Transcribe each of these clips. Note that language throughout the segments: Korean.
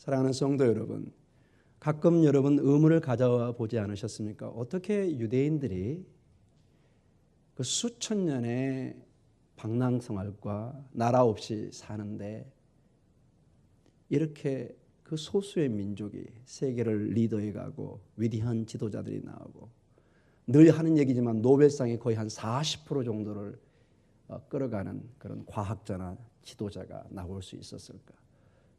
사랑하는 성도 여러분, 가끔 여러분 의문을 가져와 보지 않으셨습니까? 어떻게 유대인들이 그 수천 년의 방랑생활과 나라 없이 사는데 이렇게 그 소수의 민족이 세계를 리더해가고 위대한 지도자들이 나오고 늘 하는 얘기지만 노벨상이 거의 한 40% 정도를 끌어가는 그런 과학자나 지도자가 나올 수 있었을까?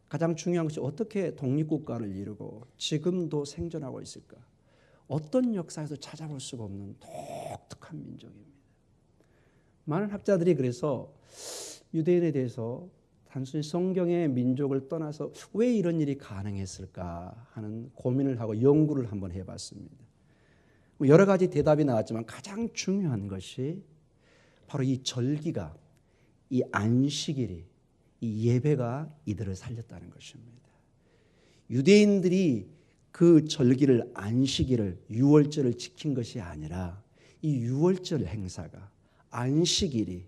가장 중요한 것이 어떻게 독립국가를 이루고 지금도 생존하고 있을까? 어떤 역사에서 찾아볼 수가 없는 독특한 민족입니다. 많은 학자들이 그래서 유대인에 대해서 단순히 성경의 민족을 떠나서 왜 이런 일이 가능했을까 하는 고민을 하고 연구를 한번 해봤습니다. 여러 가지 대답이 나왔지만 가장 중요한 것이 바로 이 절기가, 이 안식일이, 이 예배가 이들을 살렸다는 것입니다. 유대인들이 그 절기를, 안식일을, 유월절을 지킨 것이 아니라 이 유월절 행사가, 안식일이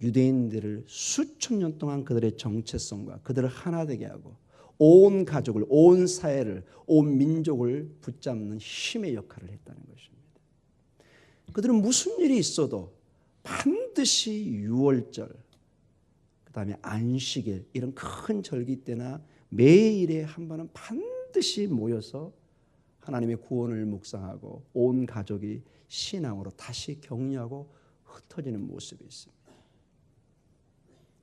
유대인들을 수천 년 동안 그들의 정체성과 그들을 하나 되게 하고 온 가족을, 온 사회를, 온 민족을 붙잡는 힘의 역할을 했다는 것입니다. 그들은 무슨 일이 있어도 반드시 유월절, 그 다음에 안식일, 이런 큰 절기 때나 매일에 한 번은 반드시 모여서 하나님의 구원을 묵상하고 온 가족이 신앙으로 다시 격려하고 흩어지는 모습이 있습니다.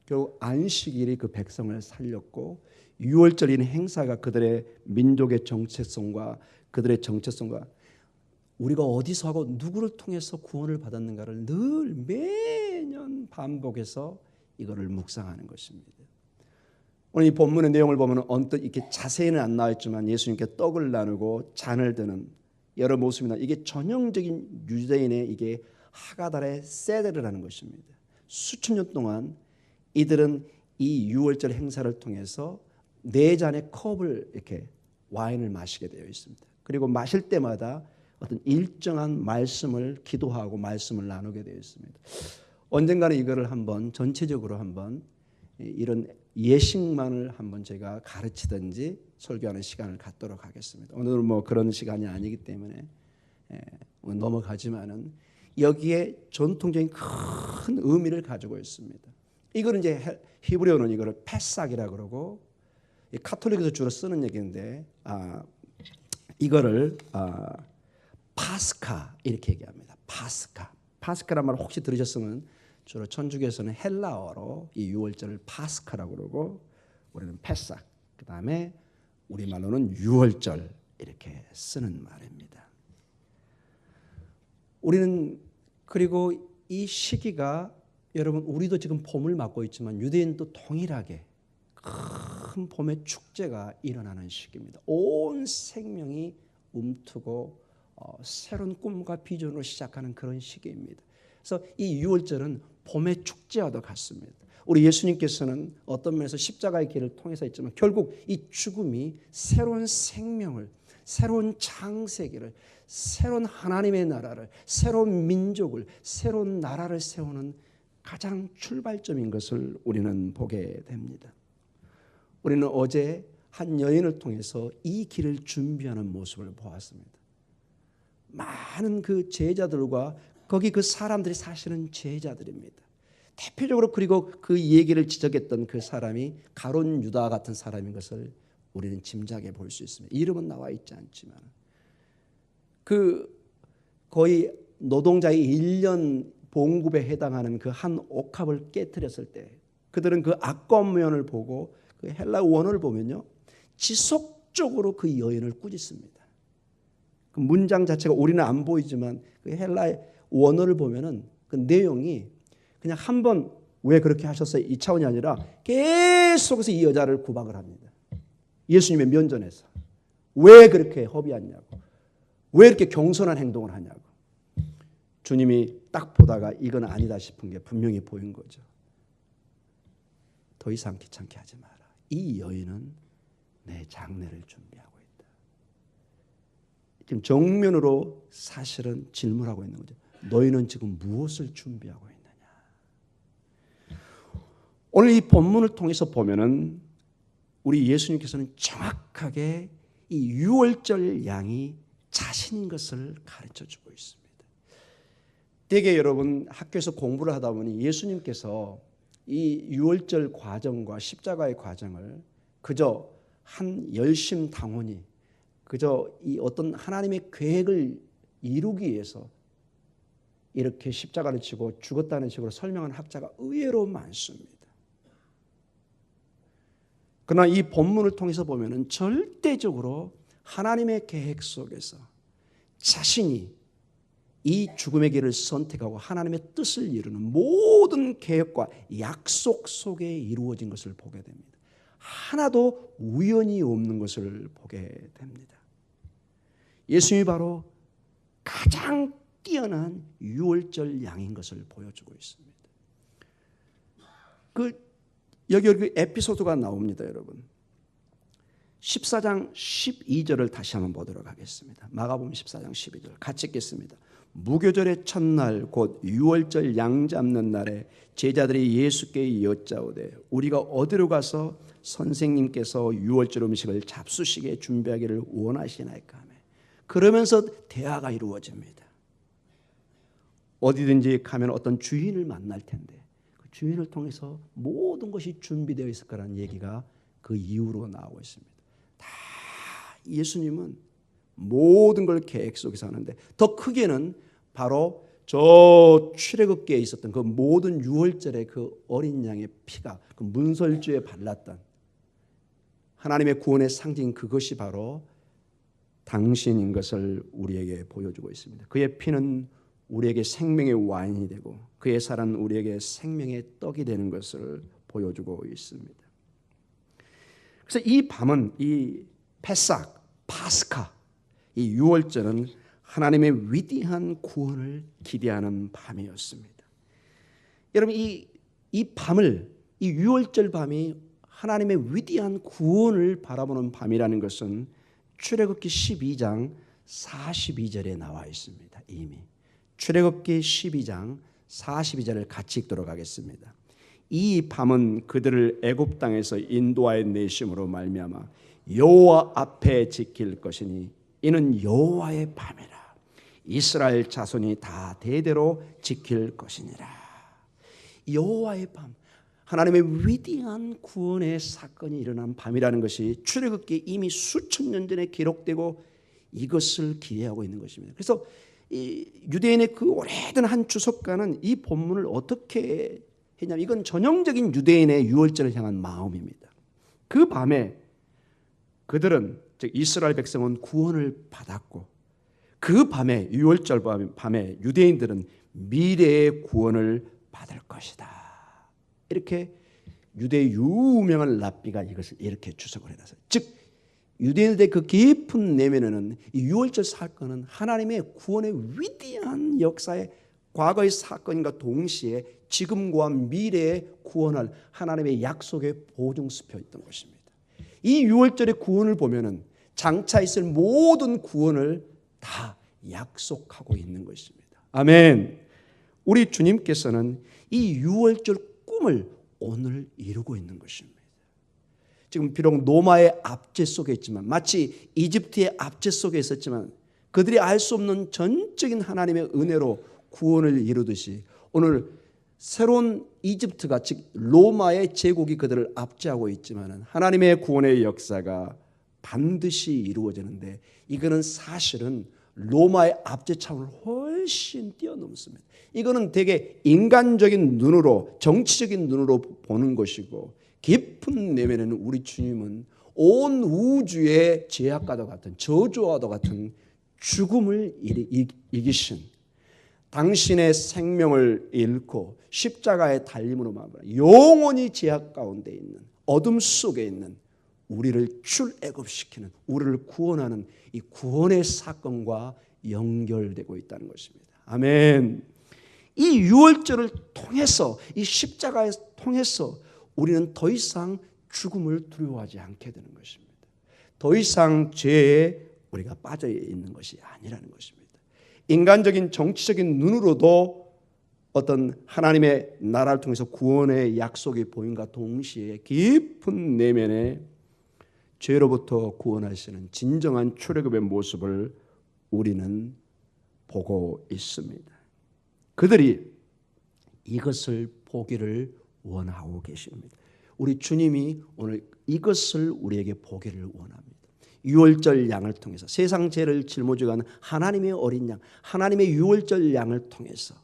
결국 안식일이 그 백성을 살렸고 유월절인 행사가 그들의 민족의 정체성과 그들의 정체성과 우리가 어디서 하고 누구를 통해서 구원을 받았는가를 늘 매년 반복해서 이거를 묵상하는 것입니다. 오늘 이 본문의 내용을 보면 언뜻 이렇게 자세히는 안 나와 있지만 예수님께 떡을 나누고 잔을 드는 여러 모습이나 이게 전형적인 유대인의 이게 하가달의 세데르라는 것입니다. 수천 년 동안 이들은 이 유월절 행사를 통해서 네 잔의 컵을 이렇게 와인을 마시게 되어 있습니다. 그리고 마실 때마다 어떤 일정한 말씀을 기도하고 말씀을 나누게 되어 있습니다. 언젠가는 이거를 한번 전체적으로 한번 이런 예식만을 한번 제가 가르치든지 설교하는 시간을 갖도록 하겠습니다. 오늘은 뭐 그런 시간이 아니기 때문에 넘어가지만은 여기에 전통적인 큰 의미를 가지고 있습니다. 이거는 이제 히브리어는 이거를 패삭이라 그러고 카톨릭에서 주로 쓰는 얘기인데 이거를 파스카 이렇게 얘기합니다. 파스카란 말 혹시 들으셨으면 주로 천주교에서는 헬라어로 이 유월절을 파스카라고 그러고 우리는 패삭, 그 다음에 우리말로는 유월절 이렇게 쓰는 말입니다. 우리는 그리고 이 시기가 여러분 우리도 지금 봄을 맞고 있지만 유대인도 동일하게 큰 봄의 축제가 일어나는 시기입니다. 온 생명이 움트고 새로운 꿈과 비전으로 시작하는 그런 시기입니다. 그래서 이 유월절은 봄의 축제와도 같습니다. 우리 예수님께서는 어떤 면에서 십자가의 길을 통해서 했지만 결국 이 죽음이 새로운 생명을, 새로운 창세기를, 새로운 하나님의 나라를, 새로운 민족을, 새로운 나라를 세우는 가장 출발점인 것을 우리는 보게 됩니다. 우리는 어제 한 여인을 통해서 이 길을 준비하는 모습을 보았습니다. 많은 그 제자들과 거기 그 사람들이 사실은 제자들입니다. 대표적으로 그리고 그 얘기를 지적했던 그 사람이 가룟 유다 같은 사람인 것을 우리는 짐작해 볼 수 있습니다. 이름은 나와 있지 않지만 그 거의 노동자의 1년 봉급에 해당하는 그 한 옥합을 깨뜨렸을 때 그들은 그 악권면을 보고 그 헬라 원어를 보면요 지속적으로 그 여인을 꾸짖습니다. 그 문장 자체가 우리는 안 보이지만 그 헬라의 원어를 보면은 그 내용이 그냥 한 번 왜 그렇게 하셨어요 이 차원이 아니라 계속해서 이 여자를 구박을 합니다. 예수님의 면전에서 왜 그렇게 허비하냐고, 왜 이렇게 경솔한 행동을 하냐고. 주님이 딱 보다가 이건 아니다 싶은 게 분명히 보인 거죠. 더 이상 귀찮게 하지 마라. 이 여인은 내 장례를 준비하고 있다. 지금 정면으로 사실은 질문하고 있는 거죠. 너희는 지금 무엇을 준비하고 있느냐? 오늘 이 본문을 통해서 보면은 우리 예수님께서는 정확하게 이 유월절 양이 자신인 것을 가르쳐주고 있습니다. 대개 여러분 학교에서 공부를 하다 보니 예수님께서 이 유월절 과정과 십자가의 과정을 그저 한 열심당원이 그저 이 어떤 하나님의 계획을 이루기 위해서 이렇게 십자가를 지고 죽었다는 식으로 설명한 학자가 의외로 많습니다. 그러나 이 본문을 통해서 보면은 절대적으로 하나님의 계획 속에서 자신이 이 죽음의 길을 선택하고 하나님의 뜻을 이루는 모든 계획과 약속 속에 이루어진 것을 보게 됩니다. 하나도 우연이 없는 것을 보게 됩니다. 예수님이 바로 가장 뛰어난 유월절 양인 것을 보여주고 있습니다. 여기 그 에피소드가 나옵니다, 여러분. 14장 12절을 다시 한번 보도록 하겠습니다. 마가복음 14장 12절 같이 읽겠습니다. 무교절의 첫날 곧 유월절 양 잡는 날에 제자들이 예수께 여짜오되 우리가 어디로 가서 선생님께서 유월절 음식을 잡수시게 준비하기를 원하시나이까 하며 그러면서 대화가 이루어집니다. 어디든지 가면 어떤 주인을 만날 텐데 그 주인을 통해서 모든 것이 준비되어 있을 거라는 얘기가 그 이후로 나오고 있습니다. 다 예수님은 모든 걸 계획 속에서 하는데 더 크게는 바로 저 출애굽기에 있었던 그 모든 유월절의 그 어린 양의 피가 그 문설주에 발랐던 하나님의 구원의 상징 그것이 바로 당신인 것을 우리에게 보여주고 있습니다. 그의 피는 우리에게 생명의 와인이 되고 그의 살은 우리에게 생명의 떡이 되는 것을 보여주고 있습니다. 그래서 이 밤은 이 패삭, 파스카, 이 유월절은 하나님의 위대한 구원을 기대하는 밤이었습니다. 여러분 이 밤을 이 유월절 밤이 하나님의 위대한 구원을 바라보는 밤이라는 것은 출애굽기 12장 42절에 나와 있습니다. 이미 출애굽기 12장 42절을 같이 읽도록 하겠습니다. 이 밤은 그들을 애굽 땅에서 인도하여 내심으로 말미암아 여호와 앞에 지킬 것이니 이는 여호와의 밤이라. 이스라엘 자손이 다 대대로 지킬 것이니라. 여호와의 밤, 하나님의 위대한 구원의 사건이 일어난 밤이라는 것이 출애굽기에 이미 수천 년 전에 기록되고 이것을 기대하고 있는 것입니다. 그래서 이 유대인의 그 오래된 한 주석가는 이 본문을 어떻게 했냐면 이건 전형적인 유대인의 유월절을 향한 마음입니다. 그 밤에 그들은 즉 이스라엘 백성은 구원을 받았고 그 밤에 유월절 밤에 유대인들은 미래의 구원을 받을 것이다. 이렇게 유대의 유명한 랍비가 이것을 이렇게 주석을 해놨어요. 즉 유대인들의 그 깊은 내면에는 이 유월절 사건은 하나님의 구원의 위대한 역사의 과거의 사건과 동시에 지금과 미래에 구원할 하나님의 약속의 보증수표 있던 것입니다. 이 유월절의 구원을 보면은 장차 있을 모든 구원을 다 약속하고 있는 것입니다. 아멘. 우리 주님께서는 이 유월절 꿈을 오늘 이루고 있는 것입니다. 지금 비록 로마의 압제 속에 있지만 마치 이집트의 압제 속에 있었지만 그들이 알 수 없는 전적인 하나님의 은혜로 구원을 이루듯이 오늘 새로운 이집트가 즉 로마의 제국이 그들을 압제하고 있지만 하나님의 구원의 역사가 반드시 이루어지는데 이거는 사실은 로마의 압제 차원을 훨씬 뛰어넘습니다. 이거는 되게 인간적인 눈으로 정치적인 눈으로 보는 것이고 깊은 내면에는 우리 주님은 온 우주의 죄악과도 같은 저주와도 같은 죽음을 이기신 당신의 생명을 잃고 십자가에 달림으로 말미암아 영원히 죄악 가운데 있는 어둠 속에 있는 우리를 출애굽시키는 우리를 구원하는 이 구원의 사건과 연결되고 있다는 것입니다. 아멘. 이 유월절을 통해서 이 십자가를 통해서 우리는 더 이상 죽음을 두려워하지 않게 되는 것입니다. 더 이상 죄에 우리가 빠져 있는 것이 아니라는 것입니다. 인간적인 정치적인 눈으로도 어떤 하나님의 나라를 통해서 구원의 약속이 보임과 동시에 깊은 내면에 죄로부터 구원하시는 진정한 출애굽의 모습을 우리는 보고 있습니다. 그들이 이것을 보기를 원하고 계십니다. 우리 주님이 오늘 이것을 우리에게 보기를 원합니다. 유월절 양을 통해서 세상 죄를 짊어지고 하나님의 어린 양, 하나님의 유월절 양을 통해서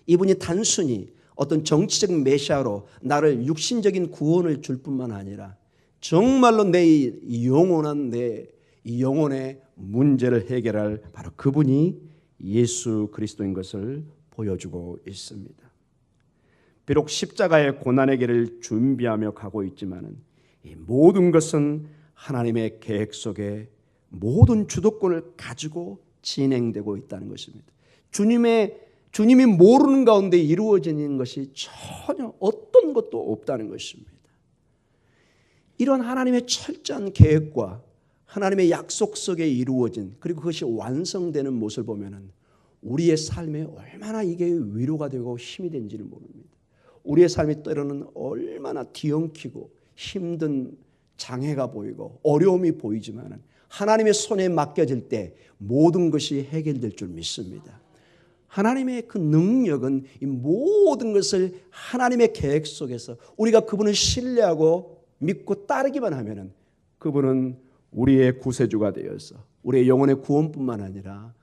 이분이 단순히 어떤 정치적 메시아로 나를 육신적인 구원을 줄 뿐만 아니라 정말로 내 영원한 내 영혼의 문제를 해결할 바로 그분이 예수 그리스도인 것을 보여주고 있습니다. 비록 십자가의 고난의 길을 준비하며 가고 있지만은 이 모든 것은 하나님의 계획 속에 모든 주도권을 가지고 진행되고 있다는 것입니다. 주님이 모르는 가운데 이루어지는 것이 전혀 어떤 것도 없다는 것입니다. 이런 하나님의 철저한 계획과 하나님의 약속 속에 이루어진 그리고 그것이 완성되는 모습을 보면은 우리의 삶에 얼마나 이게 위로가 되고 힘이 된지를 모릅니다. 우리의 삶이 때로는 얼마나 뒤엉키고 힘든 장애가 보이고 어려움이 보이지만 하나님의 손에 맡겨질 때 모든 것이 해결될 줄 믿습니다. 하나님의 그 능력은 이 모든 것을 하나님의 계획 속에서 우리가 그분을 신뢰하고 믿고 따르기만 하면 그분은 우리의 구세주가 되어서 우리의 영혼의 구원뿐만 아니라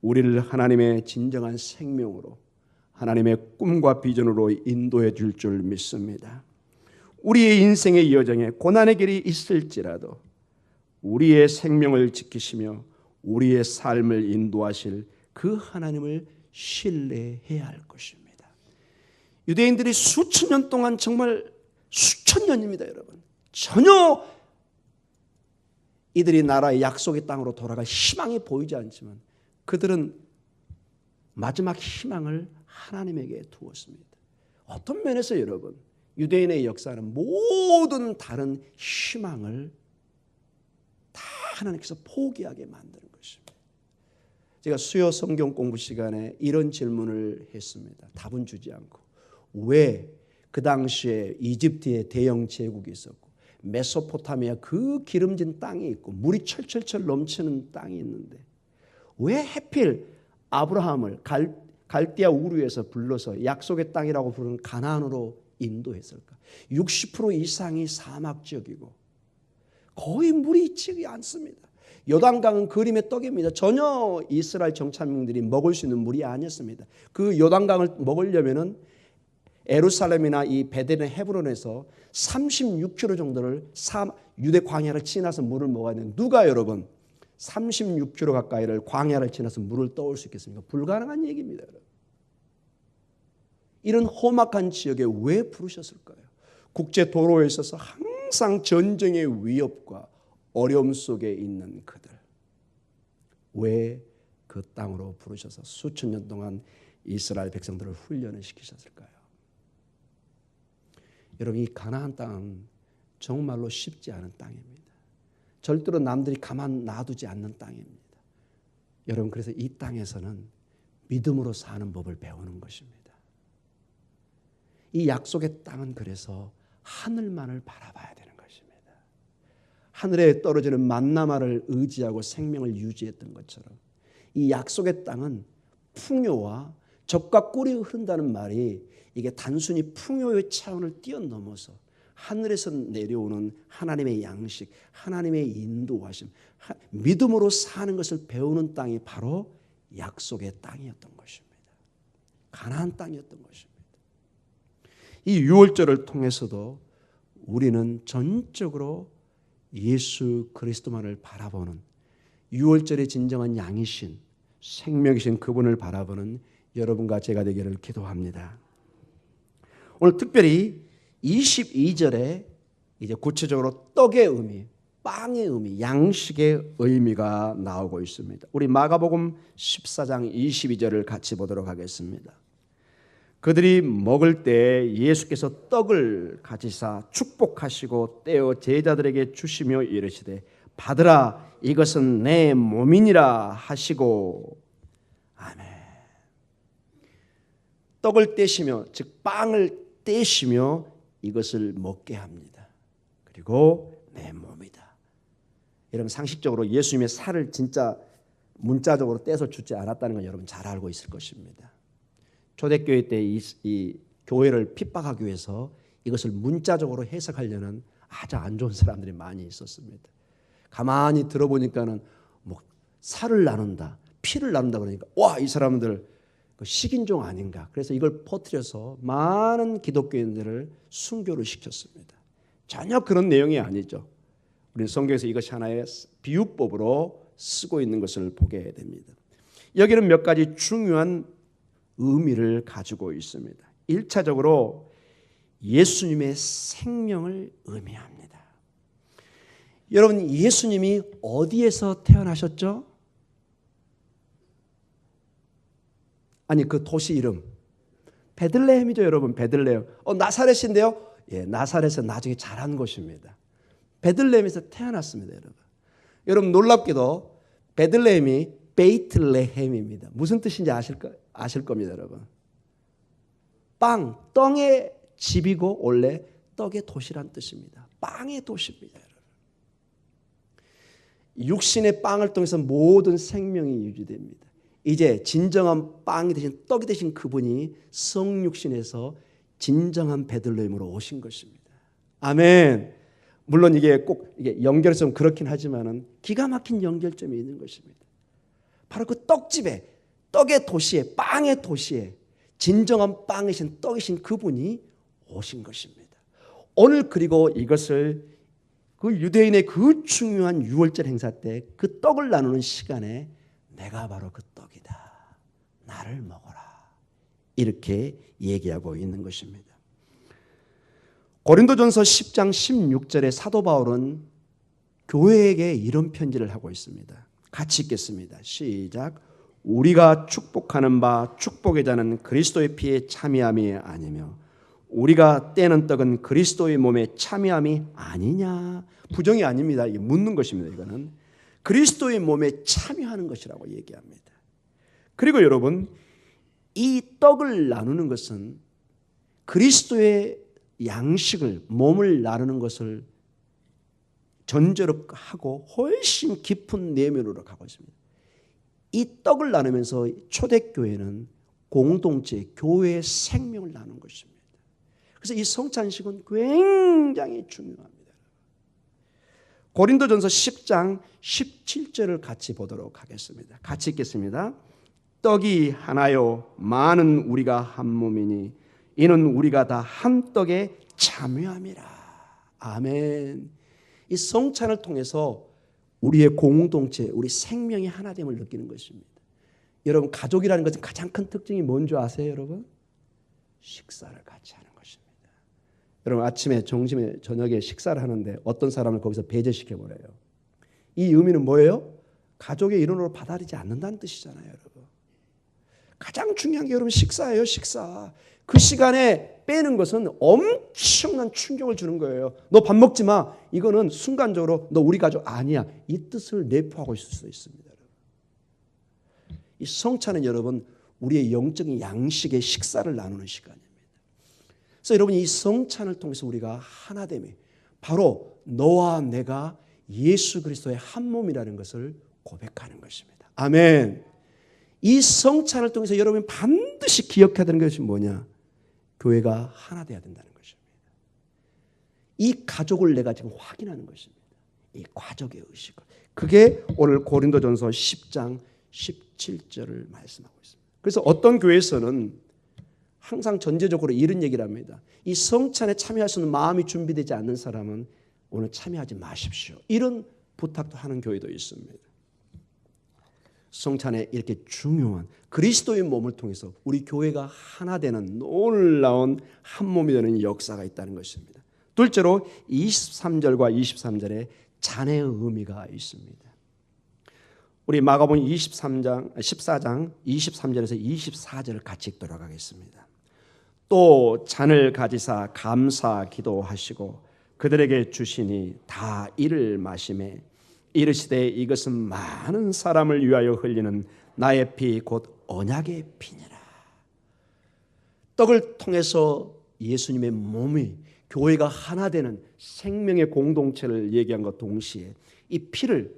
우리를 하나님의 진정한 생명으로 하나님의 꿈과 비전으로 인도해 줄 줄 믿습니다. 우리의 인생의 여정에 고난의 길이 있을지라도 우리의 생명을 지키시며 우리의 삶을 인도하실 그 하나님을 신뢰해야 할 것입니다. 유대인들이 수천 년 동안 정말 수천 년입니다, 여러분. 전혀 이들이 나라의 약속의 땅으로 돌아갈 희망이 보이지 않지만 그들은 마지막 희망을 하나님에게 두었습니다. 어떤 면에서 여러분 유대인의 역사는 모든 다른 희망을 다 하나님께서 포기하게 만드는 것입니다. 제가 수요 성경 공부 시간에 이런 질문을 했습니다. 답은 주지 않고 왜 그 당시에 이집트에 대영 제국이 있었고 메소포타미아 그 기름진 땅이 있고 물이 철철철 넘치는 땅이 있는데 왜 하필 아브라함을 갈대아 우르에서 불러서 약속의 땅이라고 부르는 가나안으로 인도했을까? 60% 이상이 사막 지역이고 거의 물이 있지 않습니다. 요단강은 그림의 떡입니다. 전혀 이스라엘 정착민들이 먹을 수 있는 물이 아니었습니다. 그 요단강을 먹으려면은 예루살렘이나 이 베델레 헤브론에서 36km 정도를 유대 광야를 지나서 물을 먹어야 되는 누가 여러분 36km 가까이를 광야를 지나서 물을 떠올 수 있겠습니까? 불가능한 얘기입니다. 여러분. 이런 험악한 지역에 왜 부르셨을까요? 국제 도로에 있어서 항상 전쟁의 위협과 어려움 속에 있는 그들 왜 그 땅으로 부르셔서 수천 년 동안 이스라엘 백성들을 훈련을 시키셨을까요? 여러분 이 가나안 땅은 정말로 쉽지 않은 땅입니다. 절대로 남들이 가만 놔두지 않는 땅입니다. 여러분 그래서 이 땅에서는 믿음으로 사는 법을 배우는 것입니다. 이 약속의 땅은 그래서 하늘만을 바라봐야 되는 것입니다. 하늘에 떨어지는 만나마를 의지하고 생명을 유지했던 것처럼 이 약속의 땅은 풍요와 젖과 꿀이 흐른다는 말이 이게 단순히 풍요의 차원을 뛰어넘어서 하늘에서 내려오는 하나님의 양식, 하나님의 인도하심, 믿음으로 사는 것을 배우는 땅이 바로 약속의 땅이었던 것입니다. 가나안 땅이었던 것입니다. 이 유월절을 통해서도 우리는 전적으로 예수 그리스도만을 바라보는 유월절의 진정한 양이신 생명이신 그분을 바라보는 여러분과 제가 되기를 기도합니다. 오늘 특별히 22절에 이제 구체적으로 떡의 의미, 빵의 의미, 양식의 의미가 나오고 있습니다. 우리 마가복음 14장 22절을 같이 보도록 하겠습니다. 그들이 먹을 때 예수께서 떡을 가지사 축복하시고 떼어 제자들에게 주시며 이르시되 받으라 이것은 내 몸이니라 하시고 아멘. 떡을 떼시며 즉 빵을 떼시며 이것을 먹게 합니다. 그리고 내 몸이다. 여러분 상식적으로 예수님의 살을 진짜 문자적으로 떼서 주지 않았다는 건 여러분 잘 알고 있을 것입니다. 초대교회 때 이 교회를 핍박하기 위해서 이것을 문자적으로 해석하려는 아주 안 좋은 사람들이 많이 있었습니다. 가만히 들어보니까는 뭐 살을 나눈다, 피를 나눈다 그러니까 와, 이 사람들 식인종 아닌가. 그래서 이걸 퍼뜨려서 많은 기독교인들을 순교를 시켰습니다. 전혀 그런 내용이 아니죠. 우리는 성경에서 이것이 하나의 비유법으로 쓰고 있는 것을 보게 됩니다. 여기는 몇 가지 중요한 의미를 가지고 있습니다. 1차적으로 예수님의 생명을 의미합니다. 여러분, 예수님이 어디에서 태어나셨죠? 아니, 그 도시 이름 베들레헴이죠, 여러분. 베들레헴. 나사렛인데요. 예, 나사렛은 나중에 자란 곳입니다. 베들레헴에서 태어났습니다, 여러분. 여러분, 놀랍게도 베들레헴이 베이틀레헴입니다. 무슨 뜻인지 아실 겁니다, 여러분. 떡의 집이고 원래 떡의 도시란 뜻입니다. 빵의 도시입니다, 여러분. 육신의 빵을 통해서 모든 생명이 유지됩니다. 이제 진정한 빵이 되신 떡이 되신 그분이 성육신에서 진정한 베들레헴으로 오신 것입니다. 아멘. 물론 이게 꼭 이게 연결해서 좀 그렇긴 하지만은 기가 막힌 연결점이 있는 것입니다. 바로 그 떡집에, 떡의 도시에, 빵의 도시에 진정한 빵이신 떡이신 그분이 오신 것입니다. 오늘 그리고 이것을 그 유대인의 그 중요한 유월절 행사 때 그 떡을 나누는 시간에 내가 바로 그 떡이다. 나를 먹어라. 이렇게 얘기하고 있는 것입니다. 고린도전서 10장 16절에 사도 바울은 교회에게 이런 편지를 하고 있습니다. 같이 읽겠습니다. 시작. 우리가 축복하는 바 축복의 자는 그리스도의 피에 참여함이 아니며 우리가 떼는 떡은 그리스도의 몸에 참여함이 아니냐. 부정이 아닙니다. 이게 묻는 것입니다. 이거는 그리스도의 몸에 참여하는 것이라고 얘기합니다. 그리고 여러분, 이 떡을 나누는 것은 그리스도의 양식을, 몸을 나누는 것을 전제로 하고 훨씬 깊은 내면으로 가고 있습니다. 이 떡을 나누면서 초대교회는 공동체, 교회의 생명을 나누는 것입니다. 그래서 이 성찬식은 굉장히 중요합니다. 고린도전서 10장 17절을 같이 보도록 하겠습니다. 같이 읽겠습니다. 떡이 하나요 많은 우리가 한 몸이니 이는 우리가 다 한 떡에 참여함이라. 아멘. 이 성찬을 통해서 우리의 공동체, 우리 생명이 하나됨을 느끼는 것입니다. 여러분, 가족이라는 것은 가장 큰 특징이 뭔지 아세요, 여러분? 식사를 같이 하는 것입니다. 여러분, 아침에, 점심에, 저녁에 식사를 하는데 어떤 사람을 거기서 배제시켜버려요. 이 의미는 뭐예요? 가족의 일원으로 받아들이지 않는다는 뜻이잖아요, 여러분. 가장 중요한 게 여러분 식사예요, 식사. 그 시간에 빼는 것은 엄청난 충격을 주는 거예요. 너 밥 먹지 마. 이거는 순간적으로 너 우리 가족 아니야. 이 뜻을 내포하고 있을 수 있습니다. 이 성찬은 여러분 우리의 영적인 양식의 식사를 나누는 시간입니다. 그래서 여러분 이 성찬을 통해서 우리가 하나됨이 바로 너와 내가 예수 그리스도의 한 몸이라는 것을 고백하는 것입니다. 아멘. 이 성찬을 통해서 여러분이 반드시 기억해야 되는 것이 뭐냐? 교회가 하나 돼야 된다는 것입니다. 이 가족을 내가 지금 확인하는 것입니다. 이 가족의 의식을. 그게 오늘 고린도전서 10장 17절을 말씀하고 있습니다. 그래서 어떤 교회에서는 항상 전제적으로 이런 얘기를 합니다. 이 성찬에 참여할 수 있는 마음이 준비되지 않는 사람은 오늘 참여하지 마십시오. 이런 부탁도 하는 교회도 있습니다. 성찬에 이렇게 중요한 그리스도의 몸을 통해서 우리 교회가 하나 되는 놀라운 한 몸이 되는 역사가 있다는 것입니다. 둘째로 23절과 23절에 잔의 의미가 있습니다. 우리 마가복음 14장 23절에서 24절을 같이 읽도록 하겠습니다. 또 잔을 가지사 감사 기도하시고 그들에게 주시니 다 이를 마시매 이르시되 이것은 많은 사람을 위하여 흘리는 나의 피 곧 언약의 피니라. 떡을 통해서 예수님의 몸이 교회가 하나 되는 생명의 공동체를 얘기한 것 동시에 이 피를,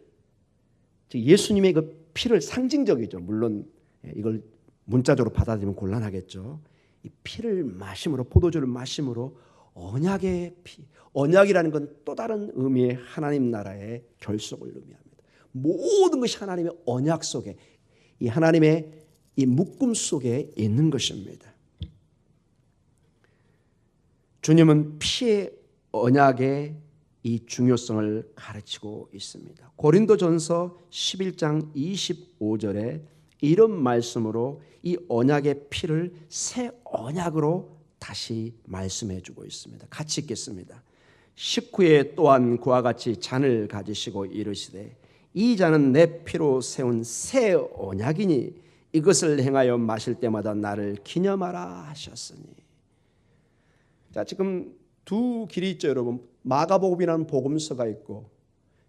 예수님의 그 피를 상징적이죠. 물론 이걸 문자적으로 받아들이면 곤란하겠죠. 이 피를 마심으로, 포도주를 마심으로 언약의 피, 언약이라는 건 또 다른 의미의 하나님 나라의 결속을 의미합니다. 모든 것이 하나님의 언약 속에, 이 하나님의 이 묶음 속에 있는 것입니다. 주님은 피의 언약의 이 중요성을 가르치고 있습니다. 고린도전서 11장 25절에 이런 말씀으로 이 언약의 피를 새 언약으로 다시 말씀해 주고 있습니다. 같이 읽겠습니다. 식후에 또한 그와 같이 잔을 가지시고 이르시되 이 잔은 내 피로 세운 새 언약이니 이것을 행하여 마실 때마다 나를 기념하라 하셨으니. 자, 지금 두 길이 있죠, 여러분. 마가복음이라는 복음서가 있고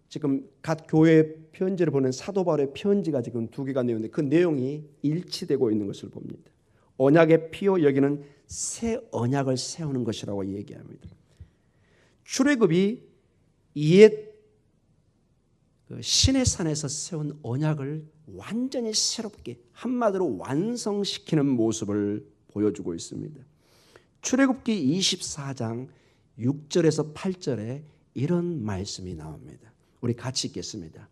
지금 각 교회 편지를 보낸 사도 바울의 편지가 지금 두 개가 내용인데 그 내용이 일치되고 있는 것을 봅니다. 언약의 피요, 여기는 새 언약을 세우는 것이라고 얘기합니다. 출애굽이 옛 신의 산에서 세운 언약을 완전히 새롭게 한마디로 완성시키는 모습을 보여주고 있습니다. 출애굽기 24장 6절에서 8절에 이런 말씀이 나옵니다. 우리 같이 읽겠습니다.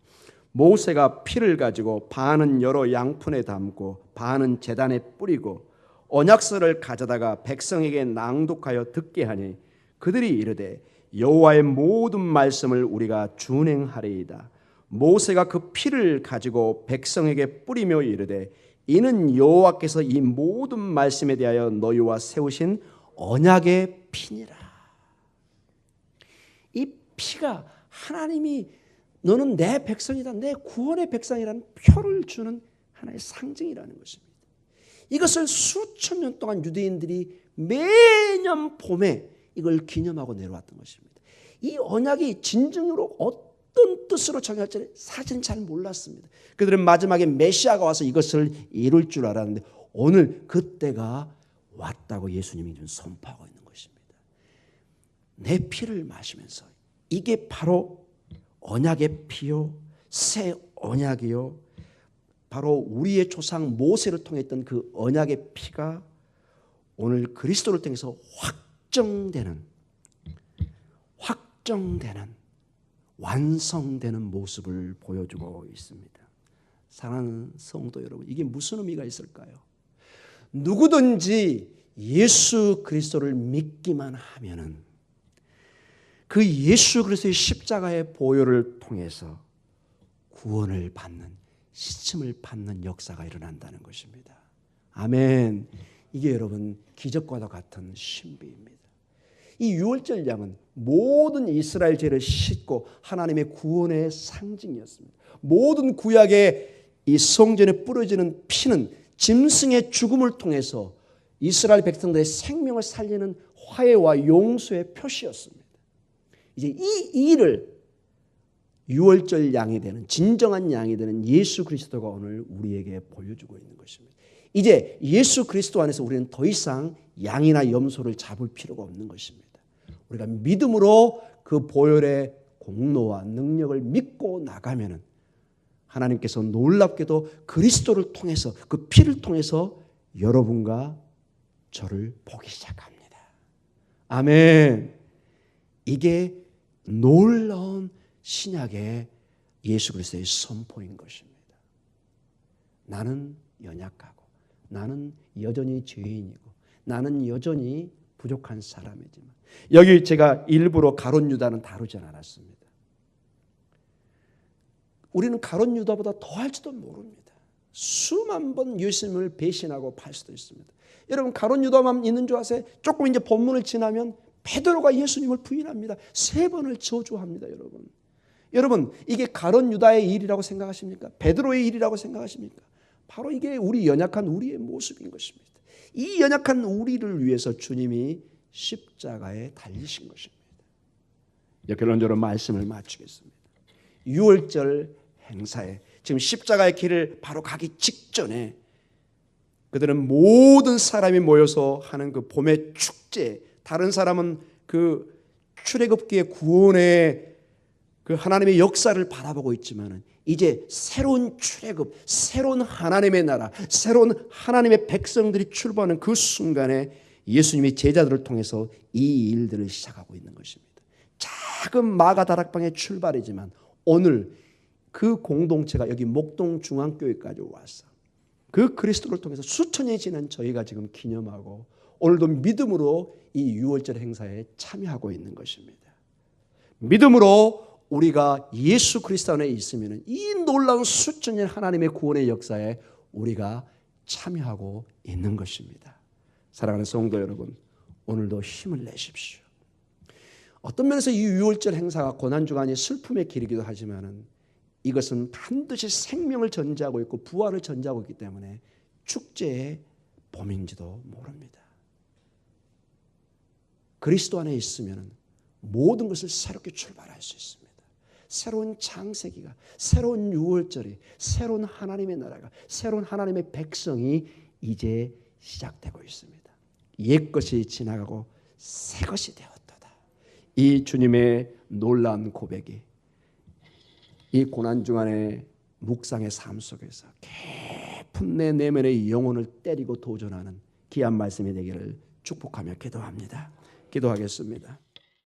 모세가 피를 가지고 반은 여러 양푼에 담고 반은 제단에 뿌리고 언약서를 가져다가 백성에게 낭독하여 듣게 하니 그들이 이르되 여호와의 모든 말씀을 우리가 준행하리이다. 모세가 그 피를 가지고 백성에게 뿌리며 이르되 이는 여호와께서 이 모든 말씀에 대하여 너희와 세우신 언약의 피니라. 이 피가 하나님이 너는 내 백성이다, 내 구원의 백성이라는 표를 주는 하나의 상징이라는 것입니다. 이것을 수천 년 동안 유대인들이 매년 봄에 이걸 기념하고 내려왔던 것입니다. 이 언약이 진정으로 어떤 뜻으로 정할지 사실은 잘 몰랐습니다. 그들은 마지막에 메시아가 와서 이것을 이룰 줄 알았는데 오늘 그때가 왔다고 예수님이 지금 선포하고 있는 것입니다. 내 피를 마시면서 이게 바로 언약의 피요, 새 언약이요, 바로 우리의 조상 모세를 통했던 그 언약의 피가 오늘 그리스도를 통해서 확정되는 완성되는 모습을 보여주고 있습니다. 사랑하는 성도 여러분, 이게 무슨 의미가 있을까요? 누구든지 예수 그리스도를 믿기만 하면은 그 예수 그리스도의 십자가의 보혈을 통해서 구원을 받는, 시침을 받는 역사가 일어난다는 것입니다. 아멘. 이게 여러분 기적과도 같은 신비입니다. 이 유월절 양은 모든 이스라엘 죄를 씻고 하나님의 구원의 상징이었습니다. 모든 구약의 이 성전에 뿌려지는 피는 짐승의 죽음을 통해서 이스라엘 백성들의 생명을 살리는 화해와 용서의 표시였습니다. 이제 이 일을 유월절 양이 되는, 진정한 양이 되는 예수 그리스도가 오늘 우리에게 보여주고 있는 것입니다. 이제 예수 그리스도 안에서 우리는 더 이상 양이나 염소를 잡을 필요가 없는 것입니다. 우리가 믿음으로 그 보혈의 공로와 능력을 믿고 나가면은 하나님께서 놀랍게도 그리스도를 통해서, 그 피를 통해서 여러분과 저를 보기 시작합니다. 아멘. 이게 놀라운 신약의 예수 그리스도의 선포인 것입니다. 나는 연약하고 나는 여전히 죄인이고 나는 여전히 부족한 사람이지만, 여기 제가 일부러 가룟 유다는 다루지 않았습니다. 우리는 가룟 유다보다 더 할지도 모릅니다. 수만 번 예수님을 배신하고 팔 수도 있습니다. 여러분, 가룟 유다만 있는 줄 아세요? 조금 이제 본문을 지나면 베드로가 예수님을 부인합니다. 3번을 저주합니다. 여러분, 이게 가룟 유다의 일이라고 생각하십니까? 베드로의 일이라고 생각하십니까? 바로 이게 우리 연약한 우리의 모습인 것입니다. 이 연약한 우리를 위해서 주님이 십자가에 달리신 것입니다. 결론적으로 말씀을 마치겠습니다. 유월절 행사에 지금 십자가의 길을 바로 가기 직전에 그들은 모든 사람이 모여서 하는 그 봄의 축제, 다른 사람은 그 출애굽기의 구원의 그 하나님의 역사를 바라보고 있지만은 이제 새로운 출애굽, 새로운 하나님의 나라, 새로운 하나님의 백성들이 출발하는 그 순간에 예수님이 제자들을 통해서 이 일들을 시작하고 있는 것입니다. 작은 마가 다락방의 출발이지만 오늘 그 공동체가 여기 목동 중앙교회까지 와서 그 그리스도를 통해서 수천 년이 지난 저희가 지금 기념하고 오늘도 믿음으로 이 유월절 행사에 참여하고 있는 것입니다. 믿음으로 우리가 예수 그리스도 안에 있으면 이 놀라운 수천 년 하나님의 구원의 역사에 우리가 참여하고 있는 것입니다. 사랑하는 성도 여러분, 오늘도 힘을 내십시오. 어떤 면에서 이 유월절 행사가 고난주간이 슬픔의 길이기도 하지만은 이것은 반드시 생명을 전제하고 있고 부활을 전제하고 있기 때문에 축제의 봄인지도 모릅니다. 그리스도 안에 있으면 모든 것을 새롭게 출발할 수 있습니다. 새로운 창세기가, 새로운 유월절이, 새로운 하나님의 나라가, 새로운 하나님의 백성이 이제 시작되고 있습니다. 옛것이 지나가고 새것이 되었도다. 이 주님의 놀라운 고백이 이 고난주간의 묵상의 삶 속에서 깊은 내 내면의 영혼을 때리고 도전하는 귀한 말씀이 되기를 축복하며 기도합니다. 기도하겠습니다.